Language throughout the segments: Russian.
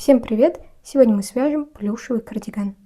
Всем привет! Сегодня мы свяжем плюшевый кардиган.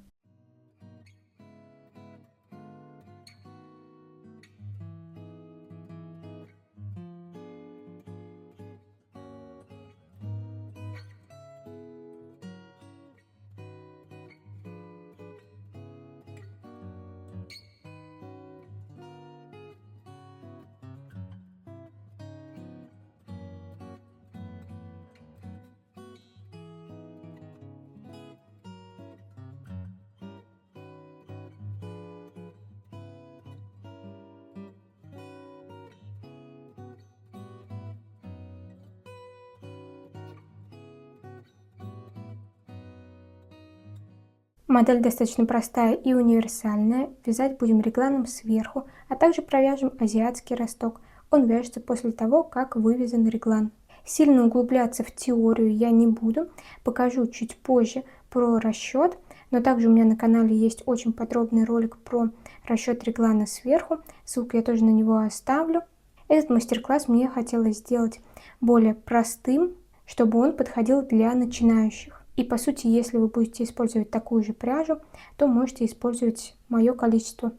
Модель достаточно простая и универсальная. Вязать будем регланом сверху, а также провяжем азиатский росток. Он вяжется после того, как вывязан реглан. Сильно углубляться в теорию я не буду. Покажу чуть позже про расчет. Но также у меня на канале есть очень подробный ролик про расчет реглана сверху. Ссылку я тоже на него оставлю. Этот мастер-класс мне хотелось сделать более простым, чтобы он подходил для начинающих. И по сути, если вы будете использовать такую же пряжу, то можете использовать мое количество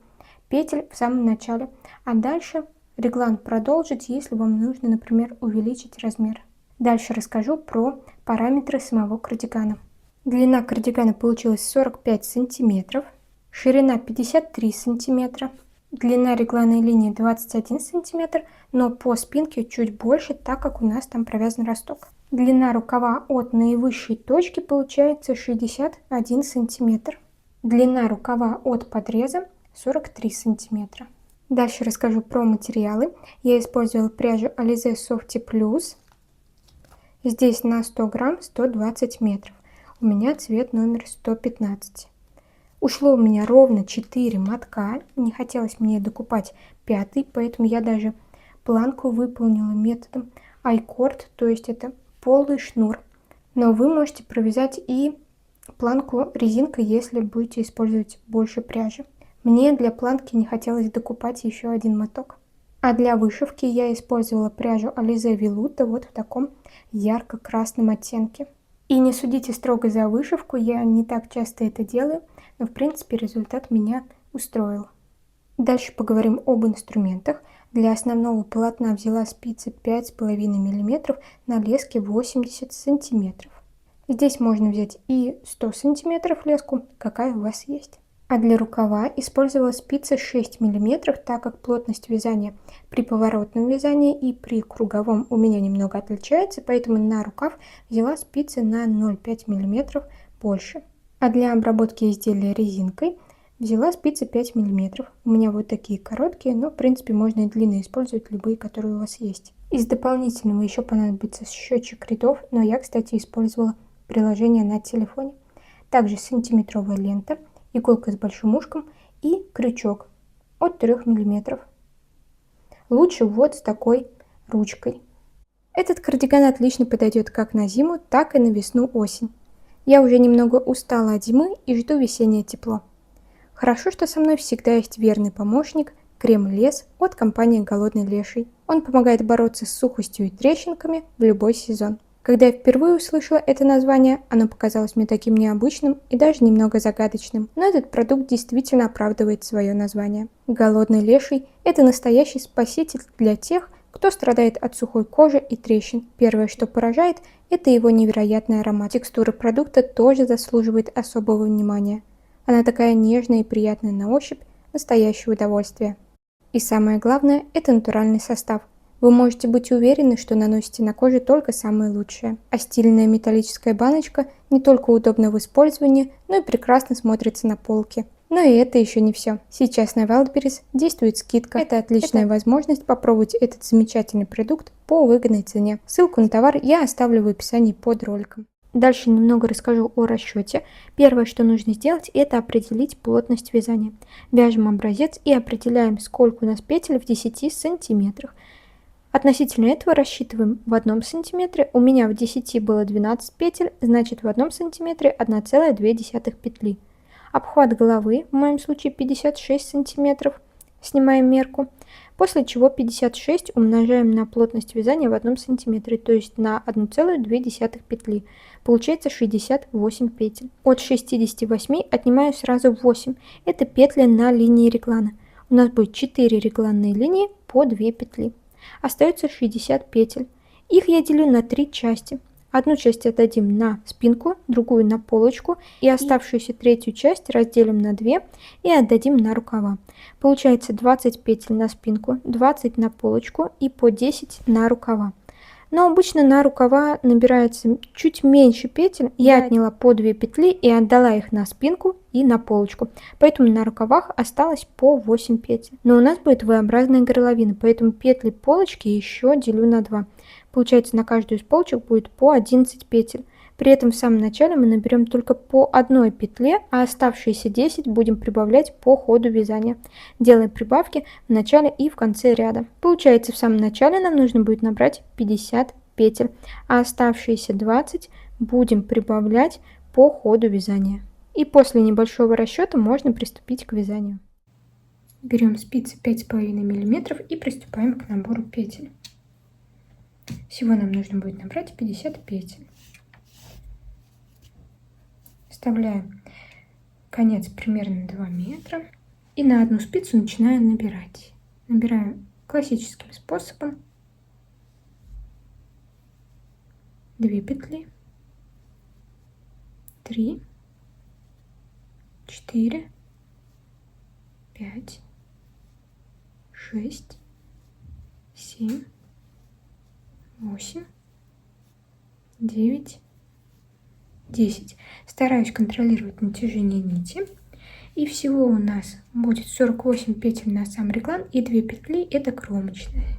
петель в самом начале. А дальше реглан продолжить, если вам нужно, например, увеличить размер. Дальше расскажу про параметры самого кардигана. Длина кардигана получилась 45 сантиметров, ширина 53 сантиметра, длина регланной линии 21 сантиметр, но по спинке чуть больше, так как у нас там провязан росток. Длина рукава от наивысшей точки получается 61 сантиметр. Длина рукава от подреза 43 сантиметра. Дальше расскажу про материалы. Я использовала пряжу Alize Softy Plus. Здесь на 100 грамм 120 метров. У меня цвет номер 115. Ушло у меня ровно 4 мотка. Не хотелось мне докупать 5-й, поэтому я даже планку выполнила методом I-cord, то есть это полый шнур. Но вы можете провязать и планку резинкой, если будете использовать больше пряжи. Мне для планки не хотелось докупать еще один моток. А для вышивки я использовала пряжу Alize Veluto вот в таком ярко-красном оттенке. И не судите строго за вышивку, я не так часто это делаю, но в принципе результат меня устроил. Дальше поговорим об инструментах. Для основного полотна взяла спицы 5,5 мм на леске 80 см. Здесь можно взять и 100 см леску, какая у вас есть. А для рукава использовала спицы 6 мм, так как плотность вязания при поворотном вязании и при круговом у меня немного отличается, поэтому на рукав взяла спицы на 0,5 мм больше. А для обработки изделия резинкой взяла спицы 5 мм. У меня вот такие короткие, но в принципе можно и длинные использовать, любые, которые у вас есть. Из дополнительного еще понадобится счетчик рядов, но я, кстати, использовала приложение на телефоне. Также сантиметровая лента, иголка с большим ушком и крючок от 3 мм. Лучше вот с такой ручкой. Этот кардиган отлично подойдет как на зиму, так и на весну-осень. Я уже немного устала от зимы и жду весеннее тепло. Хорошо, что со мной всегда есть верный помощник крем Лес от компании Голодный Леший. Он помогает бороться с сухостью и трещинками в любой сезон. Когда я впервые услышала это название, оно показалось мне таким необычным и даже немного загадочным. Но этот продукт действительно оправдывает свое название. Голодный Леший – это настоящий спаситель для тех, кто страдает от сухой кожи и трещин. Первое, что поражает, это его невероятный аромат. Текстура продукта тоже заслуживает особого внимания. Она такая нежная и приятная на ощупь, настоящее удовольствие. И самое главное, это натуральный состав. Вы можете быть уверены, что наносите на кожу только самое лучшее. А стильная металлическая баночка не только удобна в использовании, но и прекрасно смотрится на полке. Но и это еще не все. Сейчас на Wildberries действует скидка. Это отличная возможность попробовать этот замечательный продукт по выгодной цене. Ссылку на товар я оставлю в описании под роликом. Дальше немного расскажу о расчете. Первое, что нужно сделать, это определить плотность вязания. Вяжем образец и определяем, сколько у нас петель в 10 сантиметрах. Относительно этого рассчитываем в 1 сантиметре. У меня в 10 было 12 петель, значит в 1 сантиметре 1,2 петли. Обхват головы, в моем случае 56 сантиметров. Снимаем мерку. после чего 56 умножаем на плотность вязания в 1 сантиметре, то есть на 1,2 петли. Получается 68 петель. От 68 отнимаю сразу 8. Это петли на линии реглана. У нас будет 4 регланные линии по 2 петли. Остается 60 петель. Их я делю на 3 части. Одну часть отдадим на спинку, другую на полочку, и оставшуюся третью часть разделим на 2 и отдадим на рукава. Получается 20 петель на спинку, 20 на полочку и по 10 на рукава. Но обычно на рукава набирается чуть меньше петель. Я отняла по 2 петли и отдала их на спинку и на полочку. Поэтому на рукавах осталось по 8 петель. Но у нас будет V-образная горловина, поэтому петли полочки еще делю на 2. Получается, на каждую из полочек будет по 11 петель. При этом в самом начале мы наберем только по одной петле, а оставшиеся 10 будем прибавлять по ходу вязания, делая прибавки в начале и в конце ряда. Получается, в самом начале нам нужно будет набрать 50 петель, а оставшиеся 20 будем прибавлять по ходу вязания. И после небольшого расчета можно приступить к вязанию. Берем спицы 5,5 мм и приступаем к набору петель. Всего нам нужно будет набрать 50 петель. Вставляем конец примерно 2 метра и на одну спицу начинаем набирать. Набираем классическим способом 2 петли, 3, 4, 5, 6, 7, 8, 9, 10. Стараюсь контролировать натяжение нити. И всего у нас будет 48 петель на сам реглан и 2 петли это кромочные.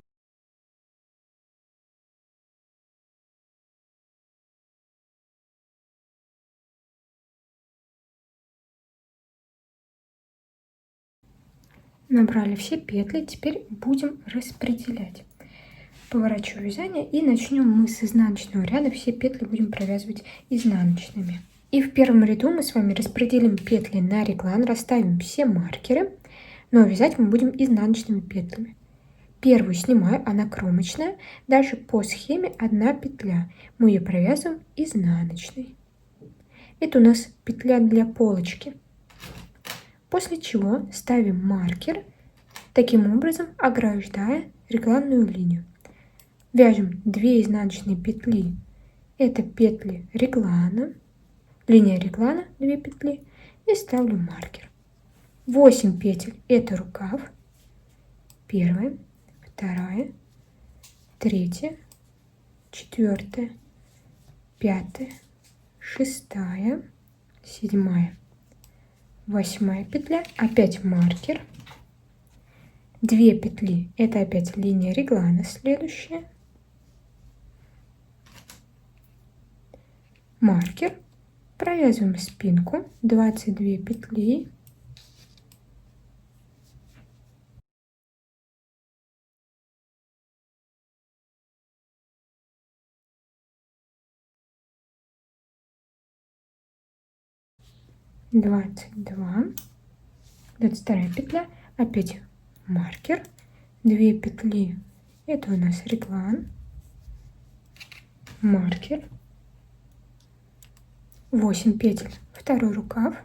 Набрали все петли, теперь будем распределять. Поворачиваю вязание и начнем мы с изнаночного ряда. Все петли будем провязывать изнаночными. И в первом ряду мы с вами распределим петли на реглан, расставим все маркеры, но вязать мы будем изнаночными петлями. Первую снимаю, она кромочная, дальше по схеме 1 петля, мы ее провязываем изнаночной. Это у нас петля для полочки. После чего ставим маркер, таким образом ограждая регланную линию. Вяжем 2 изнаночные петли, это петли реглана, линия реглана 2 петли и ставлю маркер. 8 петель это рукав, 1, 2, 3, 4, 5, 6, 7, 8 петля, опять маркер, 2 петли это опять линия реглана, следующая, маркер, провязываем спинку, 22 петли, двадцать два, 22 петля, опять маркер, 2 петли это у нас реглан, маркер, 8 петель второй рукав,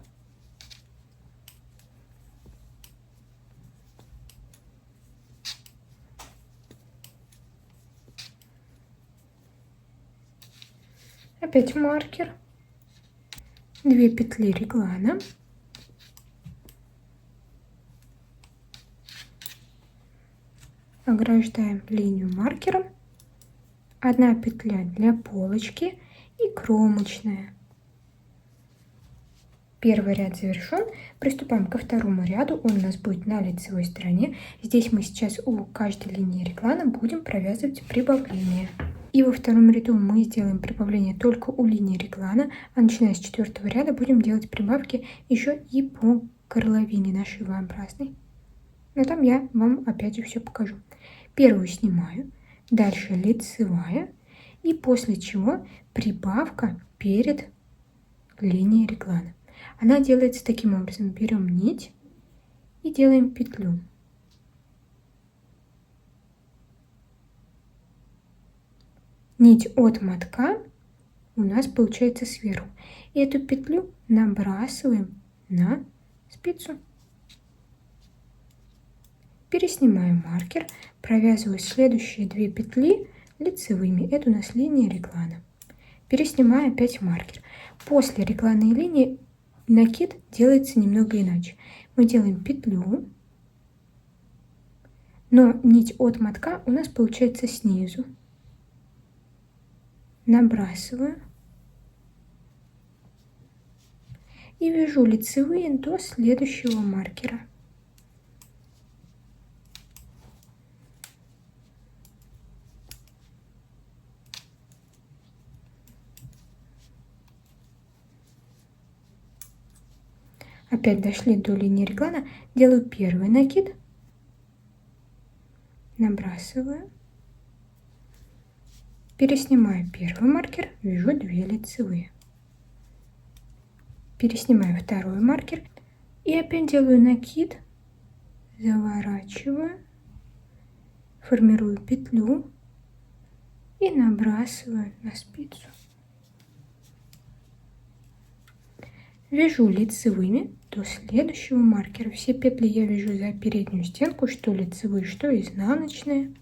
опять маркер, 2 петли реглана, ограждаем линию маркером, 1 петля для полочки и кромочная. Первый ряд завершен. Приступаем ко второму ряду. Он у нас будет на лицевой стороне. Здесь мы сейчас у каждой линии реглана будем провязывать прибавление. И во втором ряду мы сделаем прибавление только у линии реглана, а начиная с 4-го ряда будем делать прибавки еще и по горловине нашей V-образной. Но там я вам опять же все покажу. Первую снимаю, дальше лицевая и после чего прибавка перед линией реглана. Она делается таким образом. Берем нить и делаем петлю. нить от мотка у нас получается сверху. И эту петлю набрасываем на спицу. Переснимаю маркер, провязываю следующие 2 петли лицевыми. Это у нас линия реглана. Переснимаю опять маркер. После регланной линии накид делается немного иначе. Мы делаем петлю, но нить от мотка у нас получается снизу. Набрасываю и вяжу лицевые до следующего маркера. Опять дошли до линии реглана, делаю первый накид, набрасываю, переснимаю первый маркер, вяжу 2 лицевые. Переснимаю второй маркер и опять делаю накид, заворачиваю, формирую петлю и набрасываю на спицу. Вяжу лицевыми до следующего маркера. Все петли я вяжу за переднюю стенку, что лицевые, что изнаночные.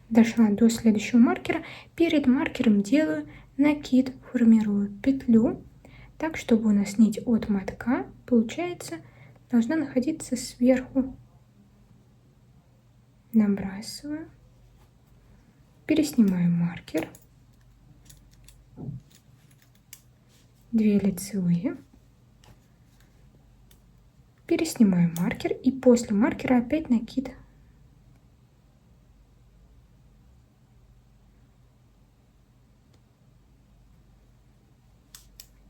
Дошла до следующего маркера. Перед маркером делаю накид, формирую петлю, так, чтобы у нас нить от мотка, получается, должна находиться сверху. Набрасываю, переснимаю маркер, 2 лицевые, переснимаю маркер и после маркера опять накид.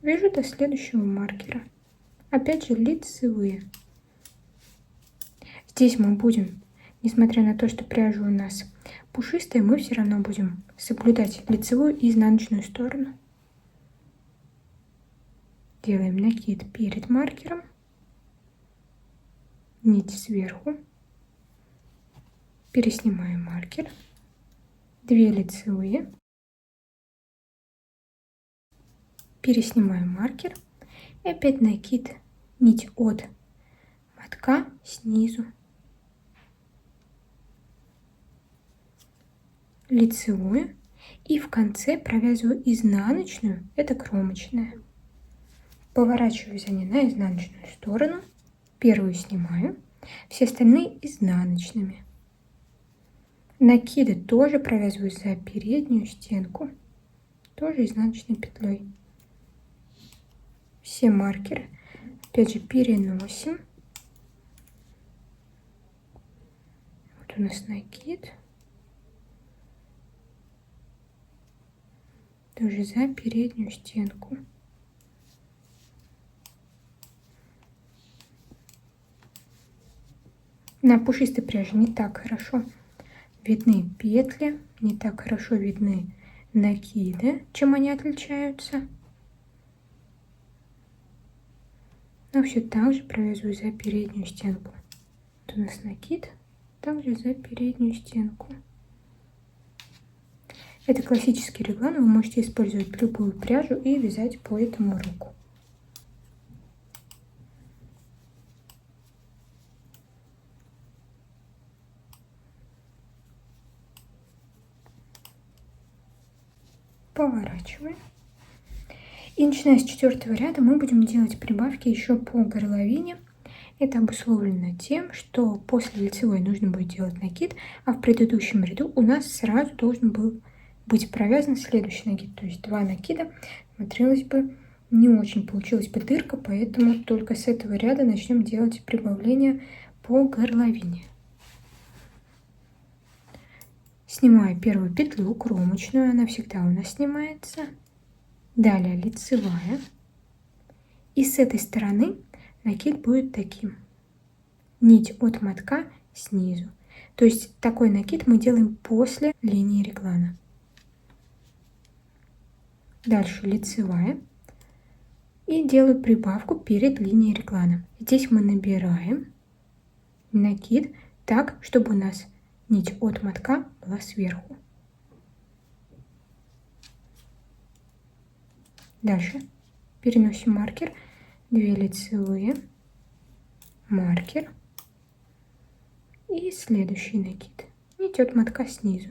Вяжу до следующего маркера. Опять же лицевые. Здесь мы будем, несмотря на то, что пряжа у нас пушистая, мы все равно будем соблюдать лицевую и изнаночную сторону. Делаем накид перед маркером, нить сверху, переснимаем маркер, 2 лицевые, переснимаем маркер и опять накид, нить от мотка снизу, лицевую и в конце провязываю изнаночную, это кромочная. Поворачиваю вязание на изнаночную сторону, первую снимаю, все остальные изнаночными. Накиды тоже провязываю за переднюю стенку, тоже изнаночной петлей. Все маркеры опять же переносим. Вот у нас накид. Тоже за переднюю стенку. На пушистой пряже не так хорошо видны петли, не так хорошо видны накиды, чем они отличаются. Но все так же провязываю за переднюю стенку. Вот у нас накид, также за переднюю стенку. Это классический реглан, вы можете использовать любую пряжу и вязать по этому руку. Поворачиваем. И начиная с 4-го ряда мы будем делать прибавки еще по горловине. Это обусловлено тем, что после лицевой нужно будет делать накид, а в предыдущем ряду у нас сразу должен был быть провязан следующий накид. То есть 2 накида. Смотрелось бы, не очень получилась бы дырка, поэтому только с этого ряда начнем делать прибавление по горловине. Снимаю первую петлю кромочную, она всегда у нас снимается. Далее лицевая. И с этой стороны накид будет таким. Нить от мотка снизу. То есть такой накид мы делаем после линии реглана. Дальше лицевая. И делаю прибавку перед линией реглана. Здесь мы набираем накид так, чтобы у нас нить от мотка была сверху. Дальше переносим маркер, 2 лицевые, маркер и следующий накид. Нить от мотка снизу.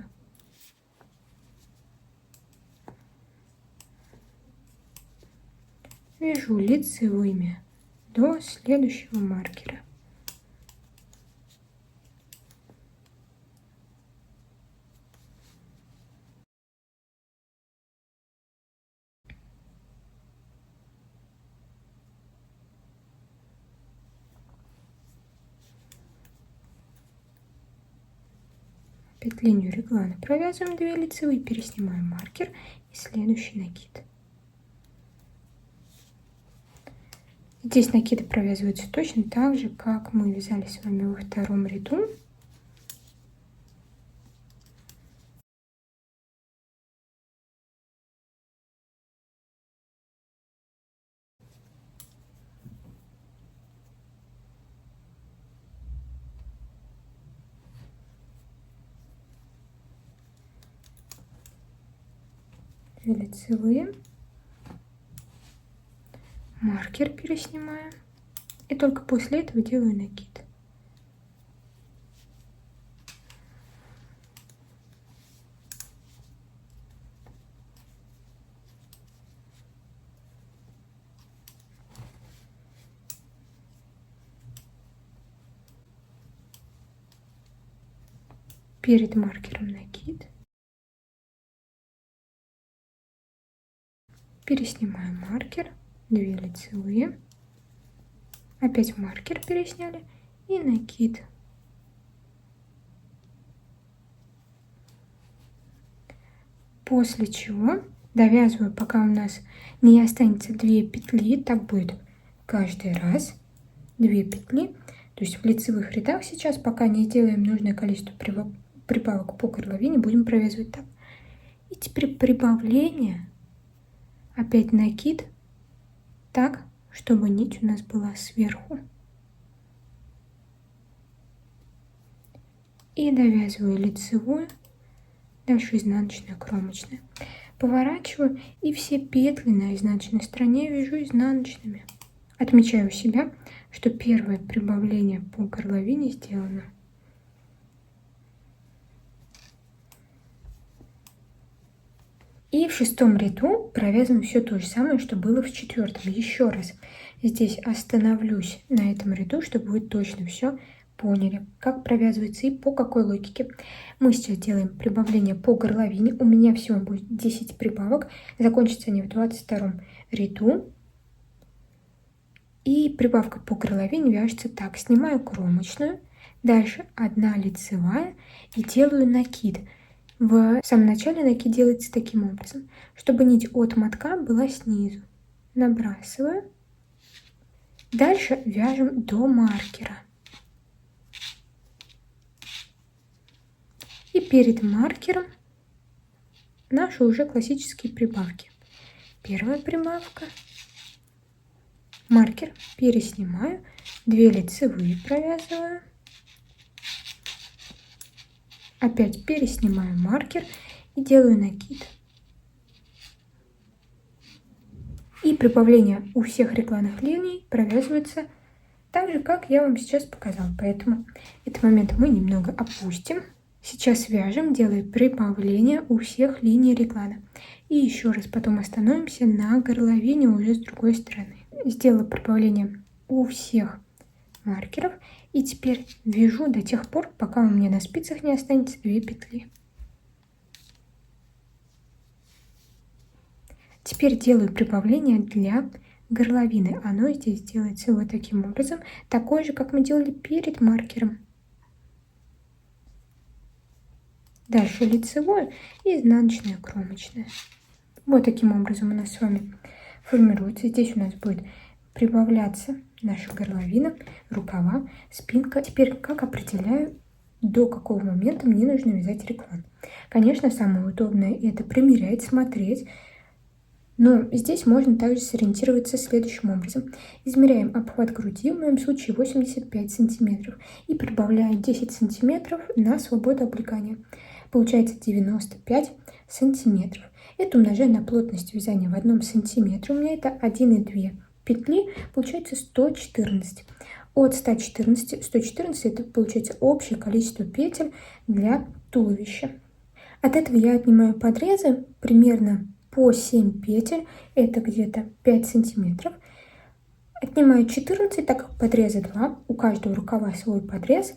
Вяжу лицевыми до следующего маркера. Опять линию реглана провязываем 2 лицевые, переснимаем маркер и следующий накид. Здесь накиды провязываются точно так же, как мы вязали с вами во втором ряду. Лицевые, маркер переснимаю и только после этого делаю накид. Перед маркером накид. Переснимаем маркер, 2 лицевые, опять маркер пересняли и накид. После чего довязываю, пока у нас не останется 2 петли, так будет каждый раз, 2 петли, то есть в лицевых рядах сейчас, пока не сделаем нужное количество прибавок по горловине, будем провязывать так. И теперь прибавление. Опять накид, так, чтобы нить у нас была сверху. И довязываю лицевую, дальше изнаночная, кромочная. Поворачиваю и все петли на изнаночной стороне вяжу изнаночными. Отмечаю у себя, что первое прибавление по горловине сделано. И в 6-м ряду провязываем все то же самое, что было в 4-м. Еще раз здесь остановлюсь на этом ряду, чтобы вы точно все поняли, как провязывается и по какой логике. Мы сейчас делаем прибавление по горловине. У меня всего будет 10 прибавок. Закончатся они в 22-м ряду. И прибавка по горловине вяжется так. Снимаю кромочную, дальше 1 лицевая и делаю накид. В самом начале накид делается таким образом, чтобы нить от мотка была снизу. Набрасываю. Дальше вяжем до маркера. И перед маркером наши уже классические прибавки. Первая прибавка. Маркер переснимаю. 2 лицевые провязываю. Опять переснимаю маркер и делаю накид. И прибавление у всех регланных линий провязывается так же, как я вам сейчас показала. Поэтому этот момент мы немного опустим. Сейчас вяжем, делая прибавление у всех линий реглана. И еще раз потом остановимся на горловине уже с другой стороны. Сделала прибавление у всех маркеров. И теперь вяжу до тех пор, пока у меня на спицах не останется 2 петли. Теперь делаю прибавление для горловины. Оно здесь делается вот таким образом, такое же, как мы делали перед маркером. Дальше лицевое и изнаночная, кромочная. Вот таким образом у нас с вами формируется. Здесь у нас будет прибавляться наша горловина, рукава, спинка. Теперь как определяю, до какого момента мне нужно вязать реглан. Конечно, самое удобное это примерять, смотреть, Но здесь можно также сориентироваться следующим образом. Измеряем обхват груди, в моем случае 85 сантиметров, и прибавляем 10 сантиметров на свободу облегания. Получается 95 сантиметров. Это умножаем на плотность вязания в 1 сантиметре. У меня это 1,2 петли, получается 114. От 114 это получается общее количество петель для туловища. От этого я отнимаю подрезы примерно по 7 петель, это где-то 5 сантиметров. Отнимаю 14, так как подреза 2, у каждого рукава свой подрез.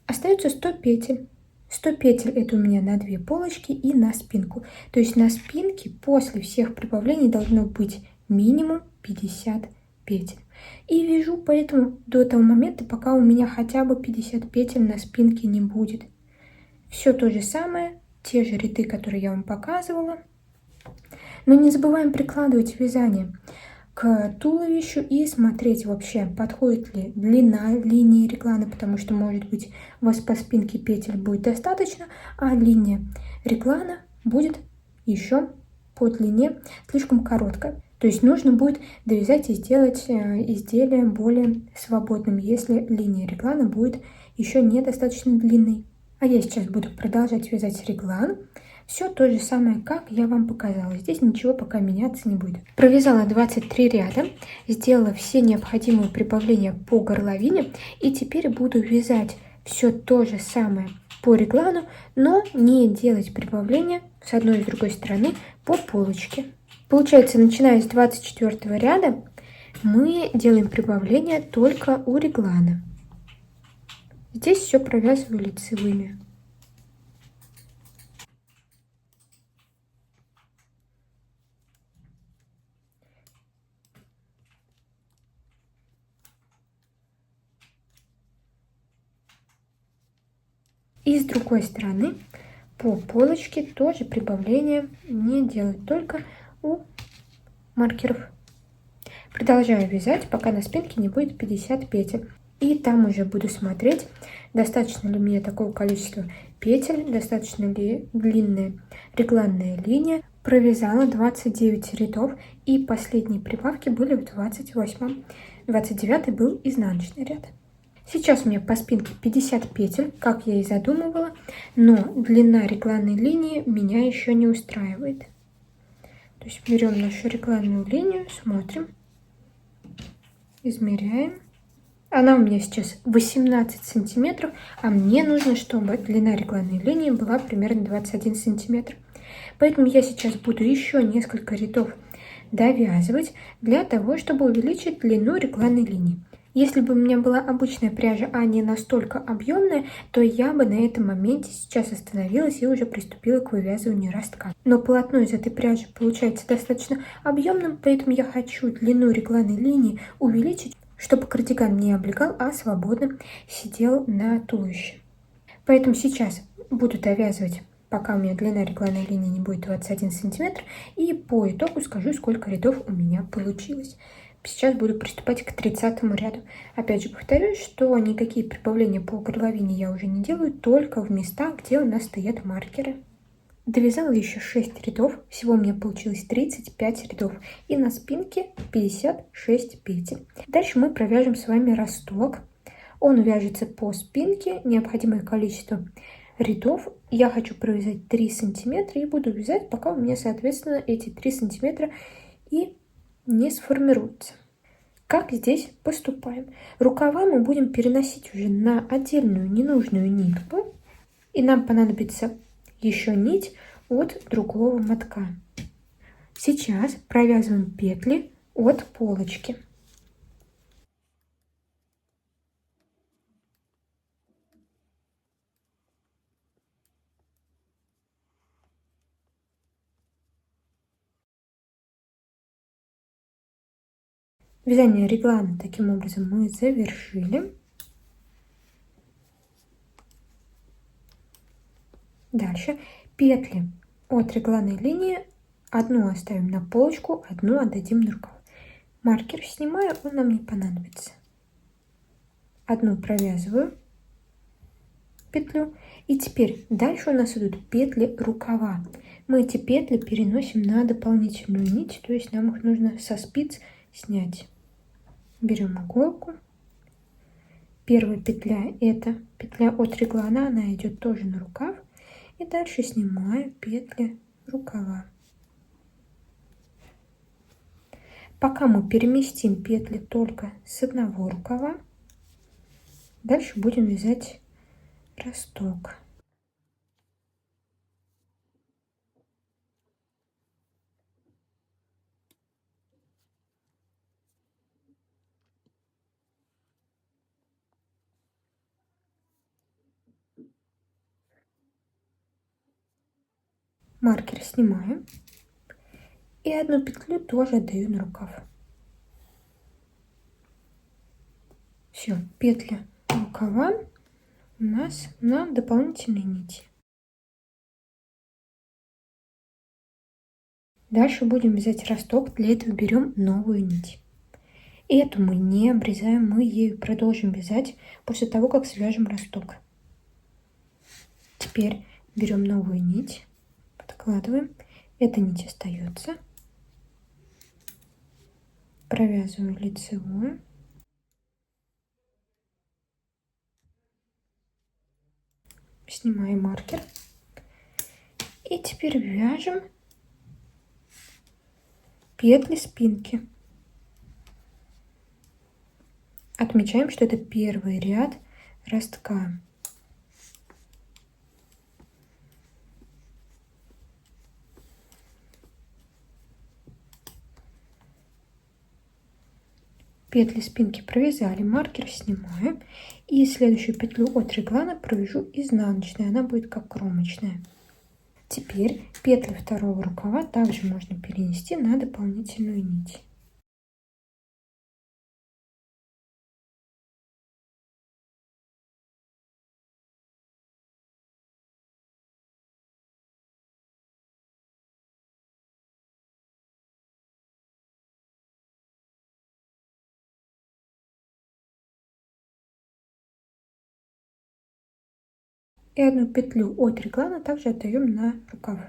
Остается 100 петель. 100 петель это у меня на 2 полочки и на спинку. То есть на спинке после всех прибавлений должно быть минимум 50 петель. И вяжу поэтому до того момента, пока у меня хотя бы 50 петель на спинке не будет. Все то же самое, те же ряды, которые я вам показывала. Но не забываем прикладывать вязание к туловищу и смотреть вообще, подходит ли длина линии реглана, потому что, может быть, у вас по спинке петель будет достаточно, а линия реглана будет еще по длине слишком короткая. То есть нужно будет довязать и сделать изделие более свободным, если линия реглана будет еще недостаточно длинной. А я сейчас буду продолжать вязать реглан. Все то же самое, как я вам показала. Здесь ничего пока меняться не будет. Провязала 23 ряда, сделала все необходимые прибавления по горловине. И теперь буду вязать все то же самое по реглану, но не делать прибавления с одной и с другой стороны по полочке. Получается, начиная с 24 ряда мы делаем прибавления только у реглана. Здесь все провязываю лицевыми. И с другой стороны по полочке тоже прибавления не делать, только у маркеров. Продолжаю вязать, пока на спинке не будет 50 петель. И там уже буду смотреть, достаточно ли мне такого количества петель, достаточно ли длинная регланная линия. Провязала 29 рядов, и последние прибавки были в 28. 29 был изнаночный ряд. Сейчас у меня по спинке 50 петель, как я и задумывала, но длина регланной линии меня еще не устраивает. То есть берем нашу регланную линию, смотрим, измеряем. Она у меня сейчас 18 сантиметров, а мне нужно, чтобы длина регланной линии была примерно 21 сантиметр. Поэтому я сейчас буду еще несколько рядов довязывать для того, чтобы увеличить длину регланной линии. Если бы у меня была обычная пряжа, а не настолько объемная, то я бы на этом моменте сейчас остановилась и уже приступила к вывязыванию ростка. Но полотно из этой пряжи получается достаточно объемным, поэтому я хочу длину регланной линии увеличить, чтобы кардиган не облегал, а свободно сидел на туловище. Поэтому сейчас буду довязывать, пока у меня длина регланной линии не будет 21 сантиметр, и по итогу скажу, сколько рядов у меня получилось. Сейчас буду приступать к 30 ряду. Опять же повторюсь, что никакие прибавления по горловине я уже не делаю, только в местах, где у нас стоят маркеры. Довязала еще 6 рядов, всего у меня получилось 35 рядов, и на спинке 56 петель. Дальше мы провяжем с вами росток. Он вяжется по спинке, необходимое количество рядов. Я хочу провязать 3 сантиметра и буду вязать, пока у меня, соответственно, эти 3 сантиметра и не сформируются. Как здесь поступаем? Рукава мы будем переносить уже на отдельную ненужную нитку, и нам понадобится еще нить от другого мотка. Сейчас провязываем петли от полочки. Вязание реглана таким образом мы завершили. Дальше петли от регланной линии одну оставим на полочку, одну отдадим на рукав. Маркер снимаю, он нам не понадобится. Одну провязываю петлю, и теперь дальше у нас идут петли рукава. Мы эти петли переносим на дополнительную нить, то есть нам их нужно со спиц снять. Берем иголку. Первая петля — это петля от реглана, она идет тоже на рукав. И дальше снимаю петли рукава. Пока мы переместим петли только с одного рукава, дальше будем вязать росток. Маркер снимаю и одну петлю тоже отдаю на рукав. Все, петля рукава у нас на дополнительной нити. Дальше будем вязать росток, для этого берем новую нить. Эту мы не обрезаем, мы ею продолжим вязать после того, как свяжем росток. Теперь берем новую нить, подкладываем, эта нить остается, провязываю лицевую, снимаем маркер и теперь вяжем петли спинки. Отмечаем, что это первый ряд ростка. Петли спинки провязали, маркер снимаю и следующую петлю от реглана провяжу изнаночной, она будет как кромочная. Теперь петли второго рукава также можно перенести на дополнительную нить. И одну петлю от реглана также отдаем на рукав.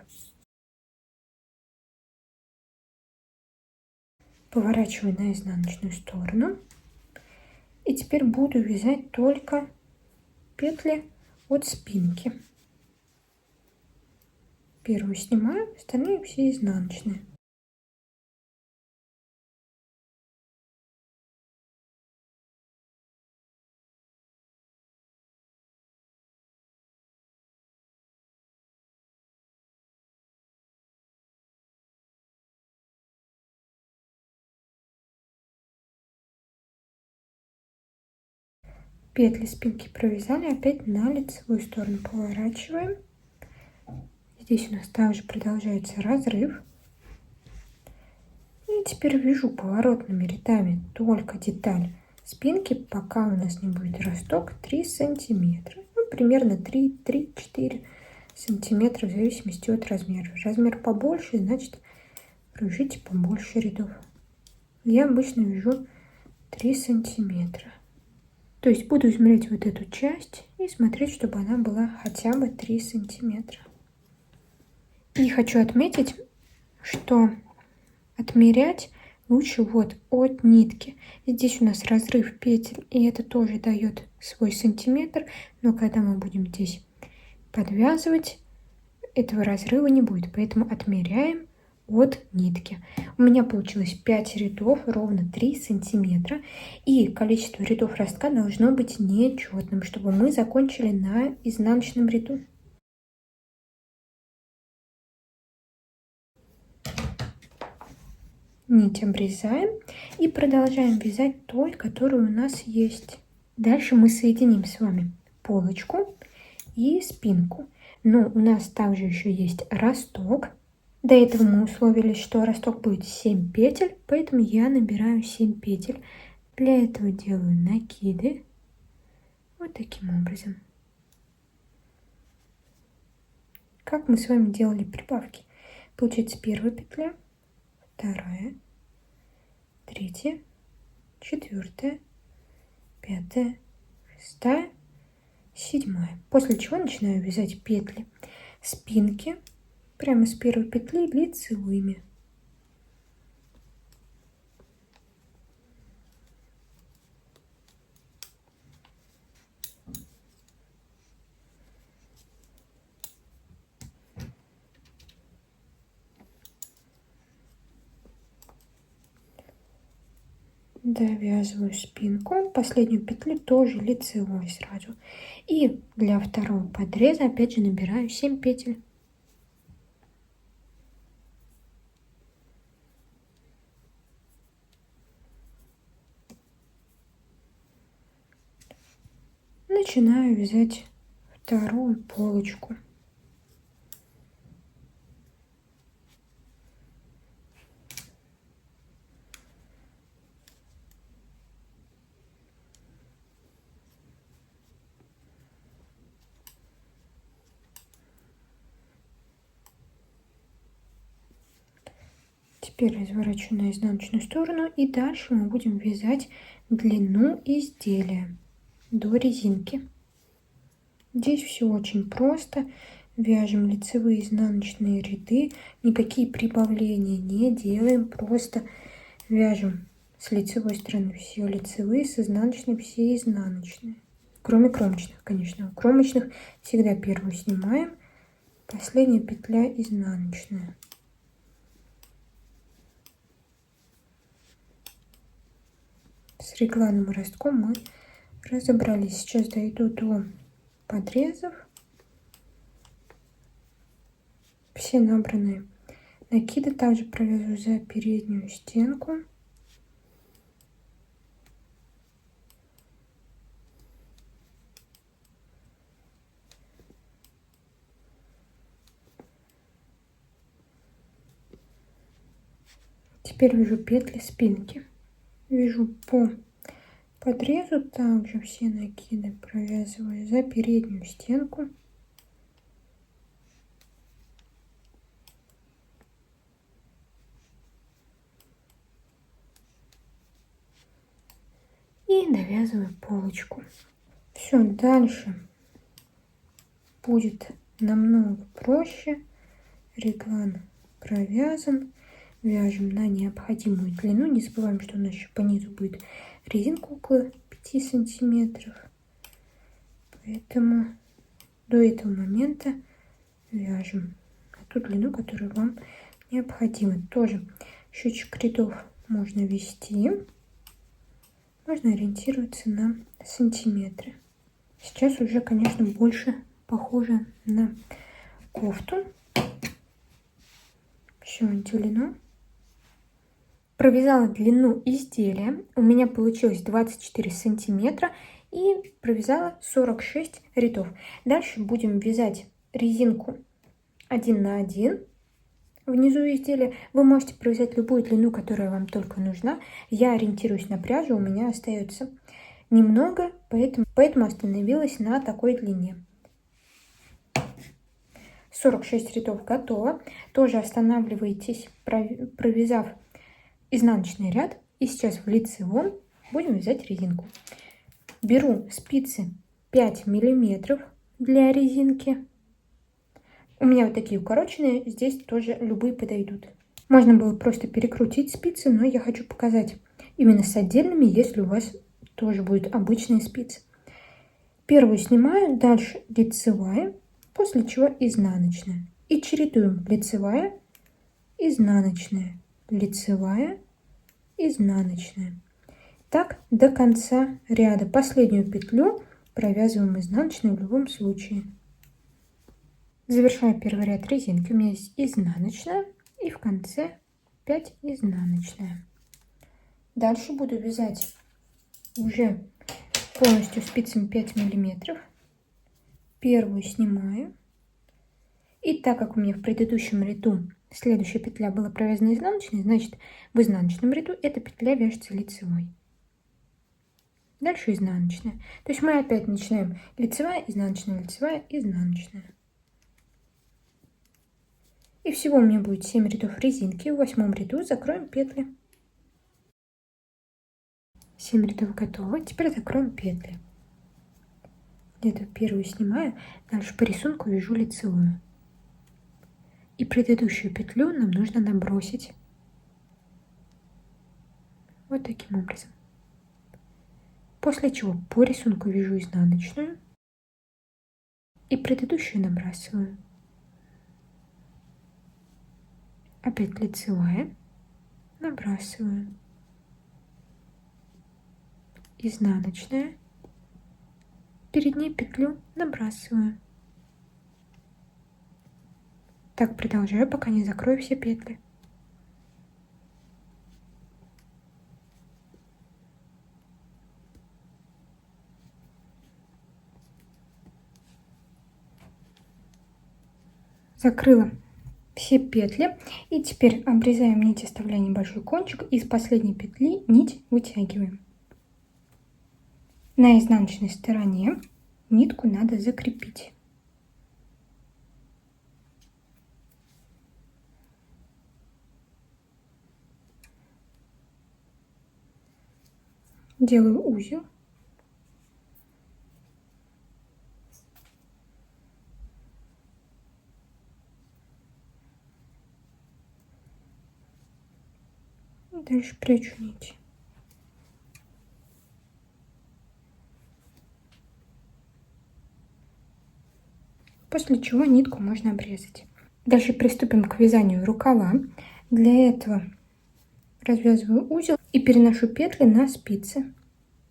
Поворачиваю на изнаночную сторону. И теперь буду вязать только петли от спинки. Первую снимаю, остальные все изнаночные. Петли спинки провязали, опять на лицевую сторону поворачиваем. Здесь у нас также продолжается разрыв. И теперь вяжу поворотными рядами только деталь спинки, пока у нас не будет росток 3 сантиметра. Ну, примерно 3-4 сантиметра в зависимости от размера. Размер побольше, значит провяжите побольше рядов. Я обычно вяжу 3 сантиметра. То есть буду измерять вот эту часть и смотреть, чтобы она была хотя бы 3 сантиметра. И хочу отметить, что отмерять лучше вот от нитки. Здесь у нас разрыв петель, и это тоже дает свой сантиметр. Но когда мы будем здесь подвязывать, этого разрыва не будет. Поэтому отмеряем от нитки. У меня получилось 5 рядов, ровно 3 сантиметра. И количество рядов ростка должно быть нечетным, чтобы мы закончили на изнаночном ряду. Нить обрезаем и продолжаем вязать той, которая у нас есть. Дальше мы соединим с вами полочку и спинку. Но у нас также еще есть росток. До этого мы условились, что росток будет 7 петель, поэтому я набираю 7 петель. Для этого делаю накиды вот таким образом. Как мы с вами делали прибавки. Получается первая петля, вторая, третья, четвертая, пятая, шестая, седьмая. После чего начинаю вязать петли спинки прямо с первой петли лицевыми. Довязываю спинку, последнюю петлю тоже лицевой сразу. И для второго подреза опять же набираю 7 петель. Начинаю вязать вторую полочку. Теперь разворачиваю на изнаночную сторону и дальше мы будем вязать длину изделия до резинки. Здесь все очень просто. Вяжем лицевые и изнаночные ряды, никакие прибавления не делаем, просто вяжем с лицевой стороны все лицевые, с изнаночной все изнаночные. Кроме кромочных, конечно. У кромочных всегда первую снимаем, последняя петля изнаночная. С регланным ростком мы разобрались. Сейчас дойду до подрезов. Все набранные накиды также провяжу за переднюю стенку. Теперь вяжу петли спинки. Вяжу по подрезу, также все накиды провязываю за переднюю стенку. И довязываю полочку. Все, дальше будет намного проще. Реглан провязан. Вяжем на необходимую длину. Не забываем, что у нас еще по низу будет резинка около 5 сантиметров. Поэтому до этого момента вяжем на ту длину, которую вам необходимо. Тоже счетчик рядов можно вести. Можно ориентироваться на сантиметры. Сейчас уже, конечно, больше похоже на кофту. Все отделено. Провязала длину изделия. У меня получилось 24 сантиметра. И провязала 46 рядов. Дальше будем вязать резинку 1 на 1. Внизу изделия вы можете провязать любую длину, которая вам только нужна. Я ориентируюсь на пряжу, у меня остается немного, поэтому остановилась на такой длине. 46 рядов готово. Тоже останавливайтесь, провязав изнаночный ряд. И сейчас в лицевом будем вязать резинку. Беру спицы 5 миллиметров для резинки. У меня вот такие укороченные, здесь тоже любые подойдут. Можно было просто перекрутить спицы, но я хочу показать именно с отдельными, если у вас тоже будут обычные спицы. Первую снимаю, дальше лицевая, после чего изнаночная. И чередуем лицевая, изнаночная, лицевая, изнаночная. Так до конца ряда. Последнюю петлю провязываем изнаночной в любом случае. Завершаю первый ряд резинки. У меня есть изнаночная и в конце 5 изнаночная. Дальше буду вязать уже полностью спицами 5 миллиметров. Первую снимаю. И так как у меня в предыдущем ряду следующая петля была провязана изнаночной, значит в изнаночном ряду эта петля вяжется лицевой. Дальше изнаночная. То есть мы опять начинаем лицевая, изнаночная, лицевая, изнаночная. И всего у меня будет 7 рядов резинки. В 8 ряду закроем петли. 7 рядов готово. Теперь закроем петли. Где-то первую снимаю. Дальше по рисунку вяжу лицевую. И предыдущую петлю нам нужно набросить вот таким образом. После чего по рисунку вяжу изнаночную и предыдущую набрасываю. Опять лицевая, набрасываю, изнаночная, перед ней петлю набрасываю. Так продолжаю, пока не закрою все петли. Закрыла все петли, и теперь обрезаем нить, оставляя небольшой кончик, и с последней петли нить вытягиваем. На изнаночной стороне нитку надо закрепить. Делаю узел. Дальше прячу нить. После чего нитку можно обрезать. Дальше приступим к вязанию рукава. Для этого развязываю узел и переношу петли на спицы.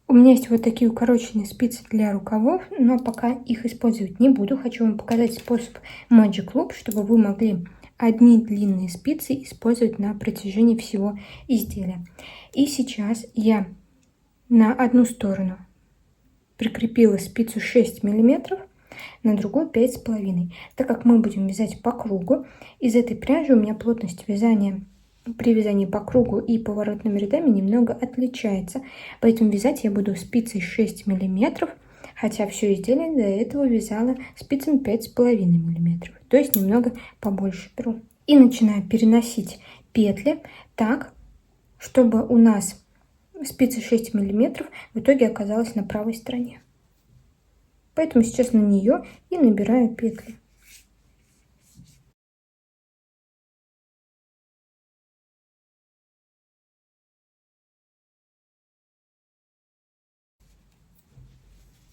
У меня есть вот такие укороченные спицы для рукавов, но пока их использовать не буду. Хочу вам показать способ Magic Loop, чтобы вы могли одни длинные спицы использовать на протяжении всего изделия. И сейчас я на одну сторону прикрепила спицу 6 мм, на другую 5,5. Так как мы будем вязать по кругу, из этой пряжи у меня плотность вязания при вязании по кругу и поворотными рядами немного отличается. Поэтому вязать я буду спицей 6 мм, хотя все изделие до этого вязала спицами 5,5 мм. То есть немного побольше беру. И начинаю переносить петли так, чтобы у нас спица 6 мм в итоге оказалась на правой стороне. Поэтому сейчас на нее и набираю петли.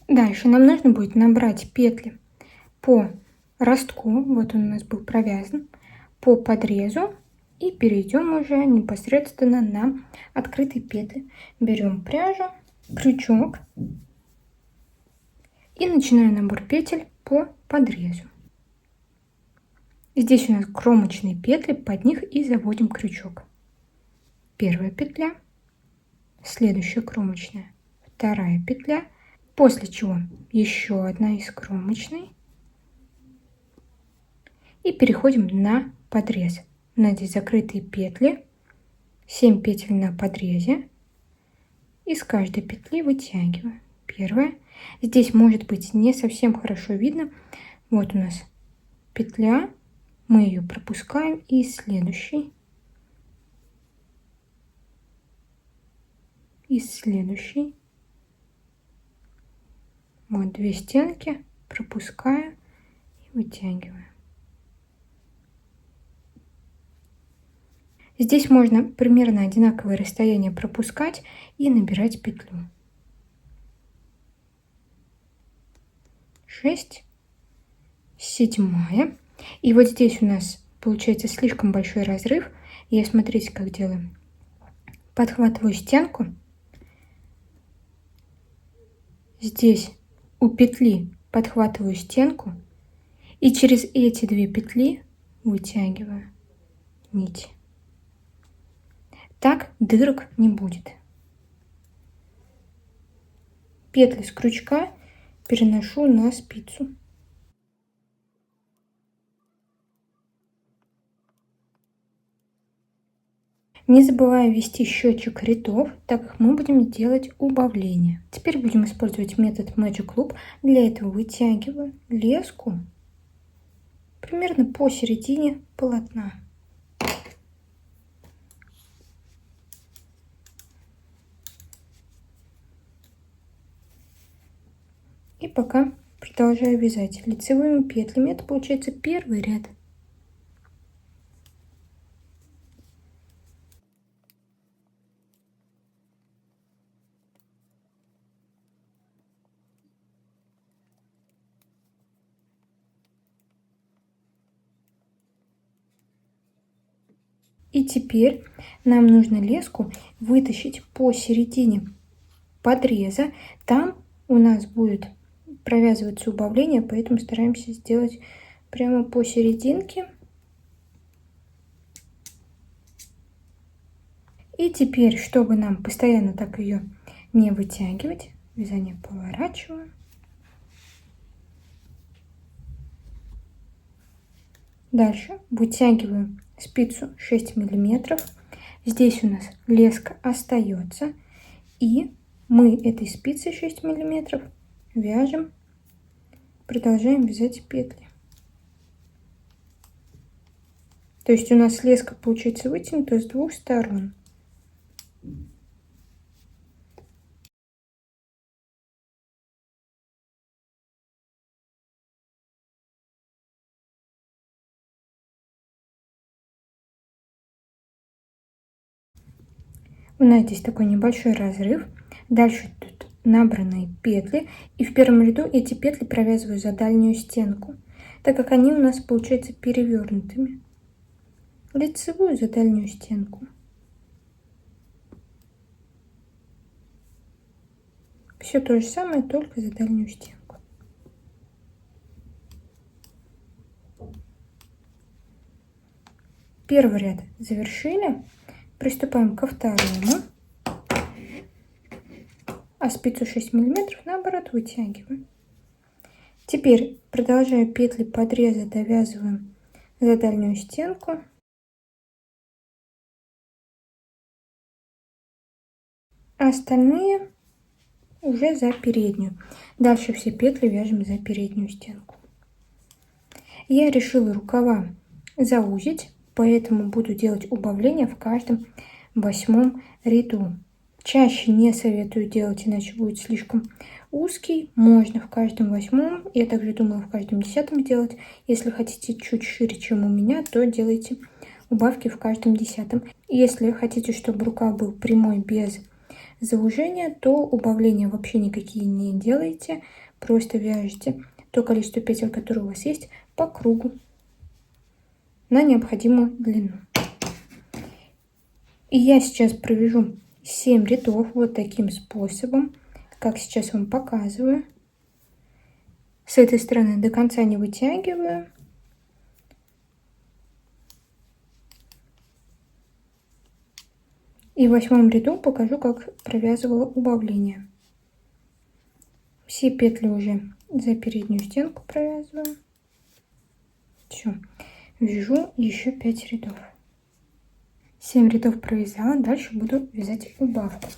Дальше нам нужно будет набрать петли по ростку, вот он у нас был провязан, по подрезу, и перейдем уже непосредственно на открытые петли. Берем пряжу, крючок и начинаем набор петель по подрезу. Здесь у нас кромочные петли, под них и заводим крючок. Первая петля, следующая кромочная, вторая петля, после чего еще одна из кромочной, и переходим на подрез. У нас здесь закрытые петли, 7 петель на подрезе, и с каждой петли вытягиваю. Первая. Здесь может быть не совсем хорошо видно. Вот у нас петля, мы ее пропускаем, и следующий, и следующий. Вот 2 стенки, пропускаю и вытягиваю. Здесь можно примерно одинаковое расстояние пропускать и набирать петлю. 6, 7. И вот здесь у нас получается слишком большой разрыв. Я, смотрите, как делаю. Подхватываю стенку. Здесь у петли подхватываю стенку. И через эти 2 петли вытягиваю нить. Так дырок не будет. Петли с крючка переношу на спицу. Не забывая ввести счетчик рядов, так как мы будем делать убавление. Теперь будем использовать метод Magic Loop. Для этого вытягиваю леску примерно посередине полотна. И пока продолжаю вязать лицевыми петлями. Это получается первый ряд. И теперь нам нужно леску вытащить посередине подреза. Там у нас будет провязываться убавление, поэтому стараемся сделать прямо посерединке. И теперь, чтобы нам постоянно так ее не вытягивать, вязание поворачиваю. Дальше вытягиваю спицу 6 миллиметров. Здесь у нас леска остается. И мы этой спицей 6 миллиметров вяжем, продолжаем вязать петли. То есть у нас леска получается вытянута с двух сторон. У нас здесь такой небольшой разрыв. Дальше тут набранные петли. И в первом ряду эти петли провязываю за дальнюю стенку, так как они у нас получаются перевернутыми. Лицевую за дальнюю стенку. Все то же самое, только за дальнюю стенку. Первый ряд завершили. Приступаем ко второму. А спицу 6 миллиметров наоборот вытягиваем. Теперь продолжая петли подреза, довязываем за дальнюю стенку. А остальные уже за переднюю. Дальше все петли вяжем за переднюю стенку. Я решила рукава заузить, поэтому буду делать убавления в каждом 8 ряду. Чаще не советую делать, иначе будет слишком узкий. Можно в каждом 8, я также думала в каждом 10 делать. Если хотите чуть шире, чем у меня, то делайте убавки в каждом 10. Если хотите, чтобы рукав был прямой без заужения, то убавления вообще никакие не делайте. Просто вяжете то количество петель, которое у вас есть, по кругу на необходимую длину. И я сейчас провяжу 7 рядов вот таким способом, как сейчас вам показываю. С этой стороны до конца не вытягиваю. И в 8 ряду покажу, как провязывала убавление. Все петли уже за переднюю стенку провязываю. Все, вяжу еще 5 рядов. 7 рядов провязала, дальше буду вязать убавку.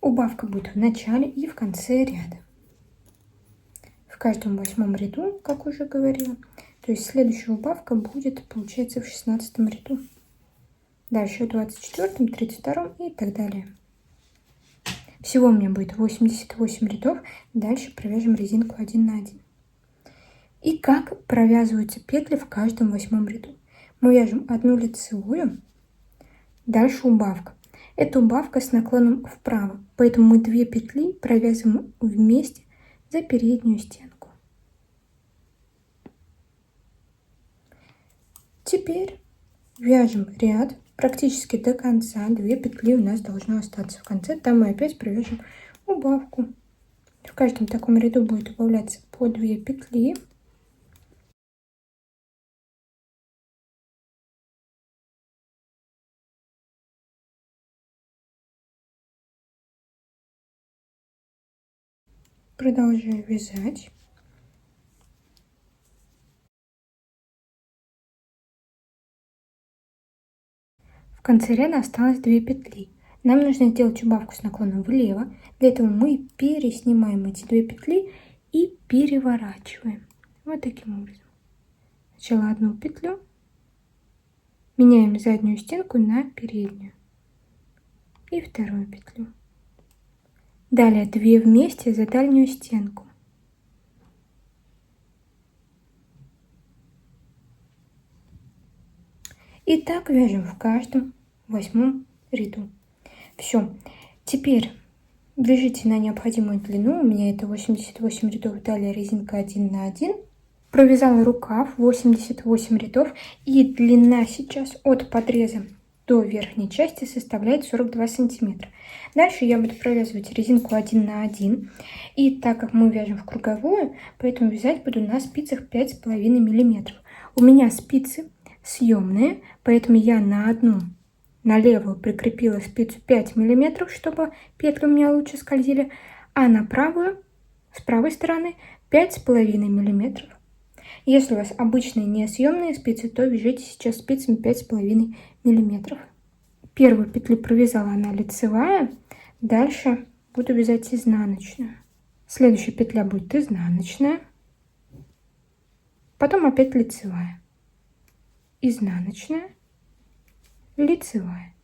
Убавка будет в начале и в конце ряда. В каждом 8 ряду, как уже говорила. То есть следующая убавка будет, получается, в 16 ряду. Дальше в 24, 32 и так далее. Всего у меня будет 88 рядов. Дальше провяжем резинку 1 на 1. И как провязываются петли в каждом 8 ряду. Мы вяжем одну лицевую, дальше убавка. Это убавка с наклоном вправо, поэтому мы 2 петли провязываем вместе за переднюю стенку. Теперь вяжем ряд практически до конца. 2 петли у нас должно остаться в конце, там мы опять провяжем убавку. В каждом таком ряду будет убавляться по 2 петли. Продолжаю вязать. В конце ряда осталось 2 петли. Нам нужно сделать убавку с наклоном влево. Для этого мы переснимаем эти 2 петли и переворачиваем. Вот таким образом. Сначала одну петлю, меняем заднюю стенку на переднюю. И вторую петлю. Далее 2 вместе за дальнюю стенку. И так вяжем в каждом 8 ряду. Все. Теперь вяжите на необходимую длину. У меня это 88 рядов, далее резинка 1 на 1. Провязала рукав 88 рядов, и длина сейчас от подреза до верхней части составляет 42 сантиметра. Дальше я буду провязывать резинку 1 на 1. И так как мы вяжем в круговую, поэтому вязать буду на спицах 5,5 миллиметров. У меня спицы съемные, поэтому я на левую прикрепила спицу 5 миллиметров, чтобы петли у меня лучше скользили, а на правую, с правой стороны, 5,5 миллиметров. Если у вас обычные несъемные спицы, то вяжите сейчас спицами 5,5 миллиметров. Первую петлю провязала, она лицевая. Дальше буду вязать изнаночную. Следующая петля будет изнаночная. Потом опять лицевая. Изнаночная. Лицевая.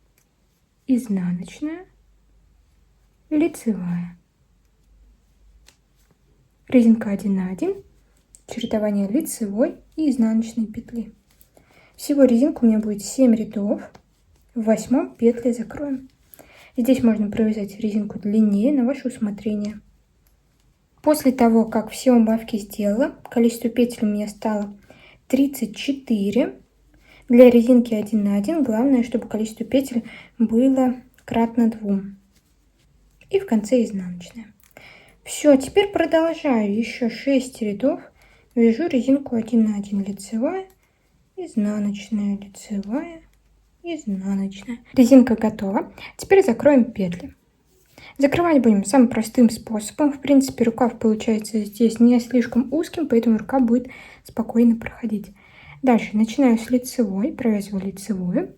Изнаночная. Лицевая. Резинка 1 на 1. Чередование лицевой и изнаночной петли. Всего резинка у меня будет 7 рядов. В 8 петли закроем. Здесь можно провязать резинку длиннее на ваше усмотрение. После того, как все убавки сделала, количество петель у меня стало 34. Для резинки 1 на 1 главное, чтобы количество петель было кратно 2. И в конце изнаночная. Все, теперь продолжаю еще 6 рядов. Вяжу резинку 1 на 1 лицевая, изнаночная, лицевая, изнаночная. Резинка готова. Теперь закроем петли. Закрывать будем самым простым способом. В принципе, рукав получается здесь не слишком узким, поэтому рука будет спокойно проходить. Дальше начинаю с лицевой, провязываю лицевую,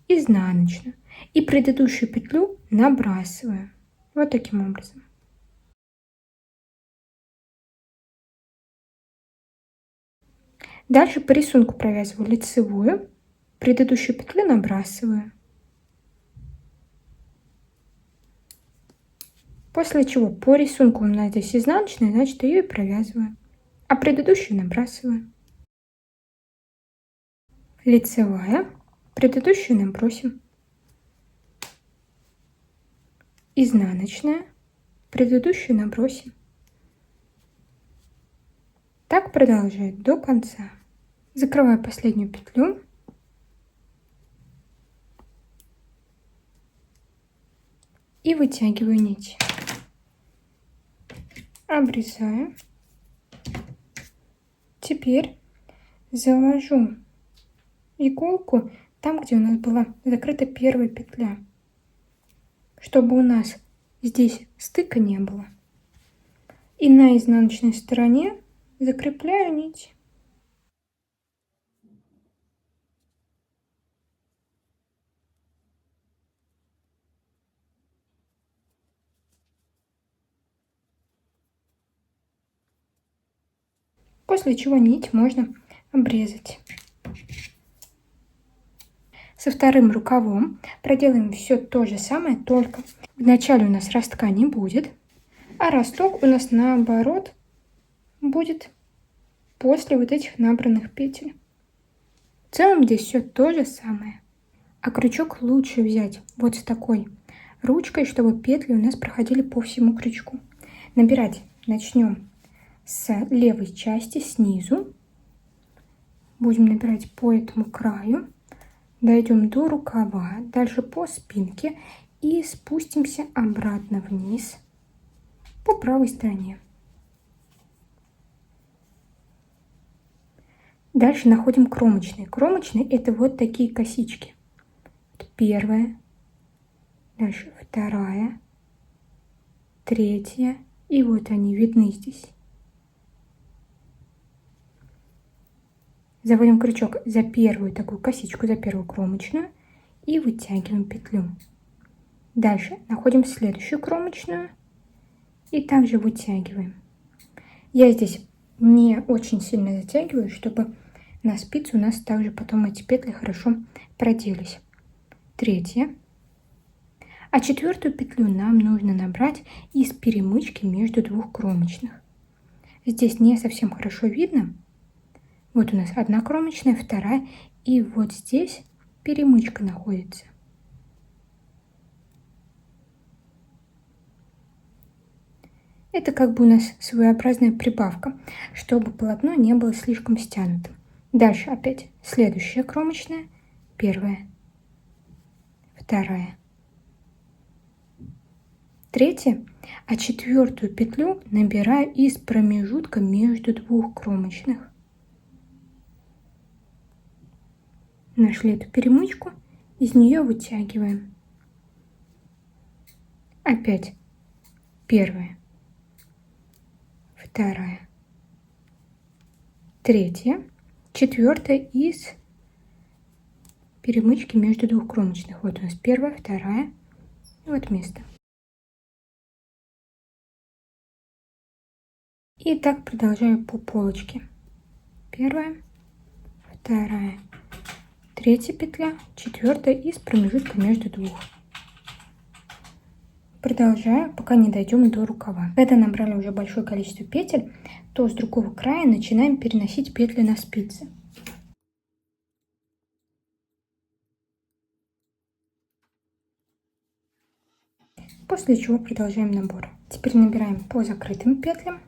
изнаночную и предыдущую петлю набрасываю. Вот таким образом. Дальше по рисунку провязываю лицевую, предыдущую петлю набрасываю. После чего по рисунку у нас здесь изнаночная, значит ее и провязываю, а предыдущую набрасываю. Лицевая, предыдущую набросим. Изнаночная, предыдущую набросим. Так продолжать до конца. Закрываю последнюю петлю. И вытягиваю нить. Обрезаю. Теперь завожу иголку там, где у нас была закрыта первая петля, чтобы у нас здесь стыка не было. И на изнаночной стороне закрепляю нить. После чего нить можно обрезать. Со вторым рукавом проделаем все то же самое, только вначале у нас ростка не будет, а росток у нас наоборот будет после вот этих набранных петель. В целом здесь все то же самое. А крючок лучше взять вот с такой ручкой, чтобы петли у нас проходили по всему крючку. Набирать начнем с левой части, снизу. Будем набирать по этому краю. Дойдем до рукава, дальше по спинке и спустимся обратно вниз по правой стороне. Дальше находим кромочные. Кромочные — это вот такие косички. Первая, дальше вторая, третья, и вот они видны здесь. Заводим крючок за первую такую косичку, за первую кромочную и вытягиваем петлю. Дальше находим следующую кромочную и также вытягиваем. Я здесь не очень сильно затягиваю, чтобы на спице у нас также потом эти петли хорошо проделись. Третья. А четвертую петлю нам нужно набрать из перемычки между двух кромочных. Здесь не совсем хорошо видно. Вот у нас одна кромочная, вторая, и вот здесь перемычка находится. Это как бы у нас своеобразная прибавка, чтобы полотно не было слишком стянутым. Дальше опять следующая кромочная, первая, вторая, третья, а четвертую петлю набираю из промежутка между двух кромочных. Нашли эту перемычку, из нее вытягиваем. Опять первая, вторая, третья, четвертая из перемычки между двух кромочных. Вот у нас первая, вторая, и вот место. И так продолжаю по полочке. Первая, вторая, третья петля, четвертая из промежутка между двух. Продолжаю, пока не дойдем до рукава. Когда набрали уже большое количество петель, то с другого края начинаем переносить петли на спицы. После чего продолжаем набор. Теперь набираем по закрытым петлям.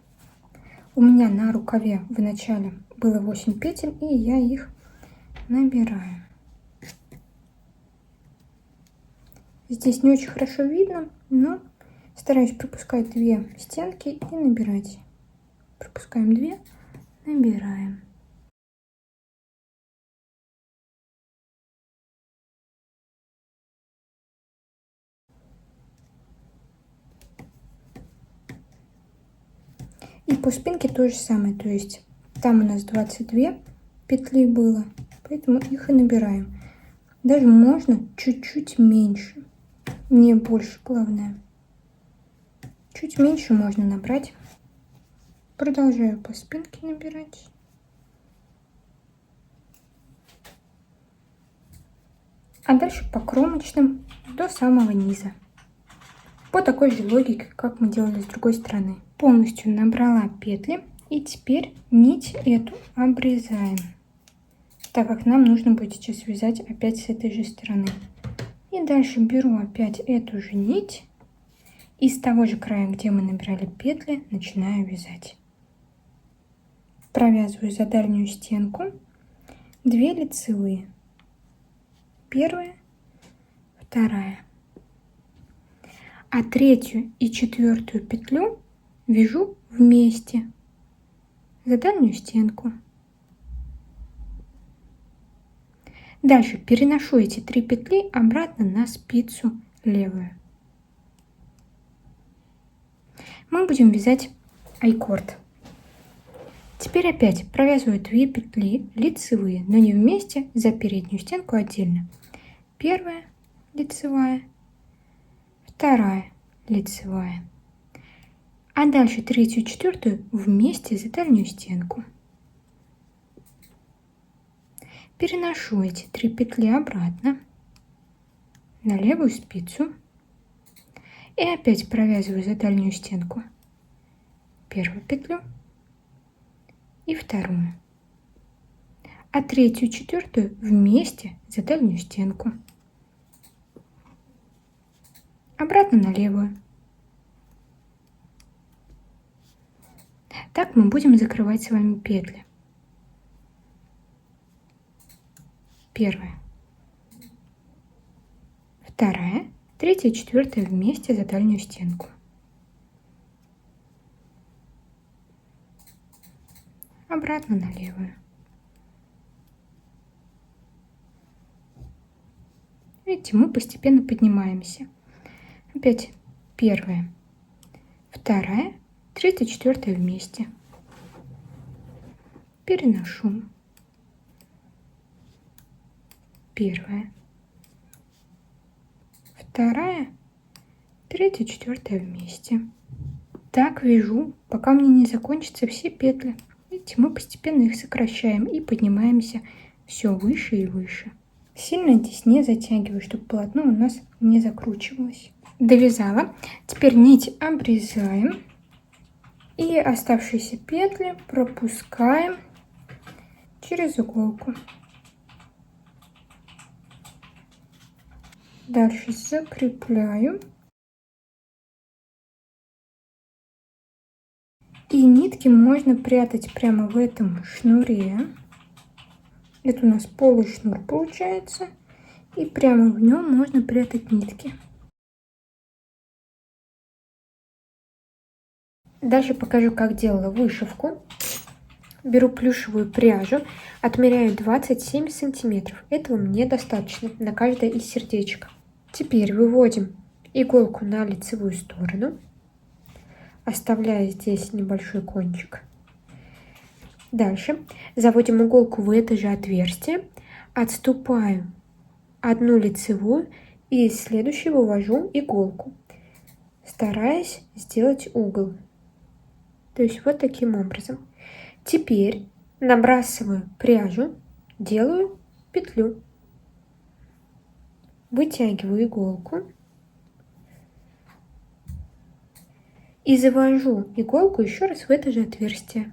У меня на рукаве в начале было 8 петель, и я их набираю. Здесь не очень хорошо видно, но стараюсь пропускать 2 стенки и набирать. Пропускаем 2, набираем. И по спинке то же самое, то есть там у нас 22 петли было, поэтому их и набираем. Даже можно чуть-чуть меньше, не больше, главное. Чуть меньше можно набрать. Продолжаю по спинке набирать. А дальше по кромочным до самого низа. По такой же логике, как мы делали с другой стороны. Полностью набрала петли, и теперь нить эту обрезаем, так как нам нужно будет сейчас вязать опять с этой же стороны. И дальше беру опять эту же нить и с того же края, где мы набирали петли, начинаю вязать. Провязываю за дальнюю стенку 2 лицевые. Первая, вторая. А третью и четвертую петлю вяжу вместе за дальнюю стенку. Дальше переношу эти 3 петли обратно на спицу левую. Мы будем вязать айкорд. Теперь опять провязываю 2 петли лицевые, но не вместе, за переднюю стенку отдельно. Первая лицевая, вторая лицевая. А дальше третью и четвертую вместе за дальнюю стенку. Переношу эти 3 петли обратно на левую спицу и опять провязываю за дальнюю стенку первую петлю и вторую, а третью и четвертую вместе за дальнюю стенку. Обратно на левую. Так мы будем закрывать с вами петли. Первая, вторая, третья и четвертая вместе за дальнюю стенку. Обратно на левую. Видите, мы постепенно поднимаемся. Опять первая, вторая, третья, четвертая вместе. Переношу. Первая, вторая, третья, четвертая вместе. Так вяжу, пока мне не закончатся все петли. Видите, мы постепенно их сокращаем и поднимаемся все выше и выше. Сильно здесь не затягиваю, чтобы полотно у нас не закручивалось. Довязала. Теперь нить обрезаем. И оставшиеся петли пропускаем через иголку. Дальше закрепляю. И нитки можно прятать прямо в этом шнуре. Это у нас полый шнур получается. И прямо в нем можно прятать нитки. Дальше покажу, как делала вышивку. Беру плюшевую пряжу, отмеряю 27 сантиметров. Этого мне достаточно на каждое из сердечек. Теперь выводим иголку на лицевую сторону, оставляя здесь небольшой кончик. Дальше заводим иголку в это же отверстие, отступаю одну лицевую и из следующей вывожу иголку, стараясь сделать угол. То есть вот таким образом. Теперь набрасываю пряжу, делаю петлю, вытягиваю иголку и завожу иголку еще раз в это же отверстие.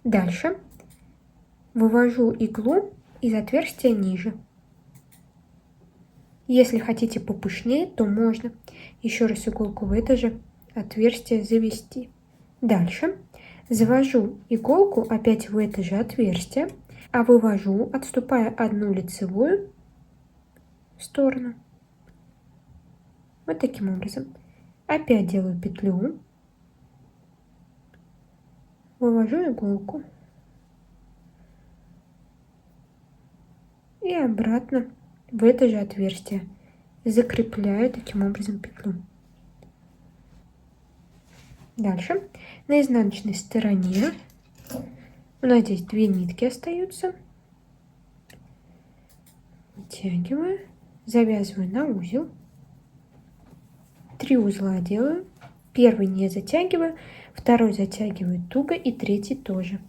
Дальше вывожу иглу из отверстия ниже. Если хотите попышнее, то можно еще раз иголку в это же отверстие завести. Дальше завожу иголку опять в это же отверстие, а вывожу, отступая одну лицевую в сторону. Вот таким образом. Опять делаю петлю, вывожу иголку и обратно в это же отверстие. Закрепляю таким образом петлю. Дальше на изнаночной стороне у нас здесь 2 нитки остаются. Вытягиваю, завязываю на узел. 3 узла делаю. Первый не затягиваю, второй затягиваю туго и третий тоже.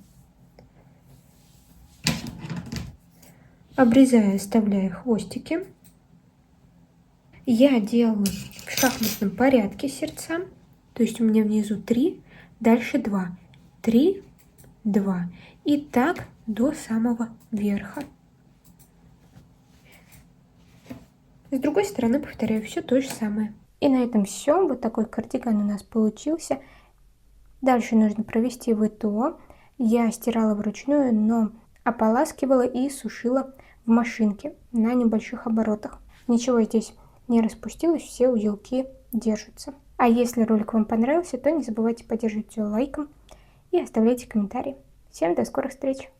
Обрезаю, оставляя хвостики. Я делаю в шахматном порядке сердца. То есть у меня внизу 3, дальше 2. 3, 2. И так до самого верха. С другой стороны повторяю все то же самое. И на этом все. Вот такой кардиган у нас получился. Дальше нужно провести ВТО. Я стирала вручную, но ополаскивала и сушила в машинке на небольших оборотах. Ничего здесь не распустилось, все узелки держатся. А если ролик вам понравился, то не забывайте поддерживать его лайком и оставляйте комментарии. Всем до скорых встреч!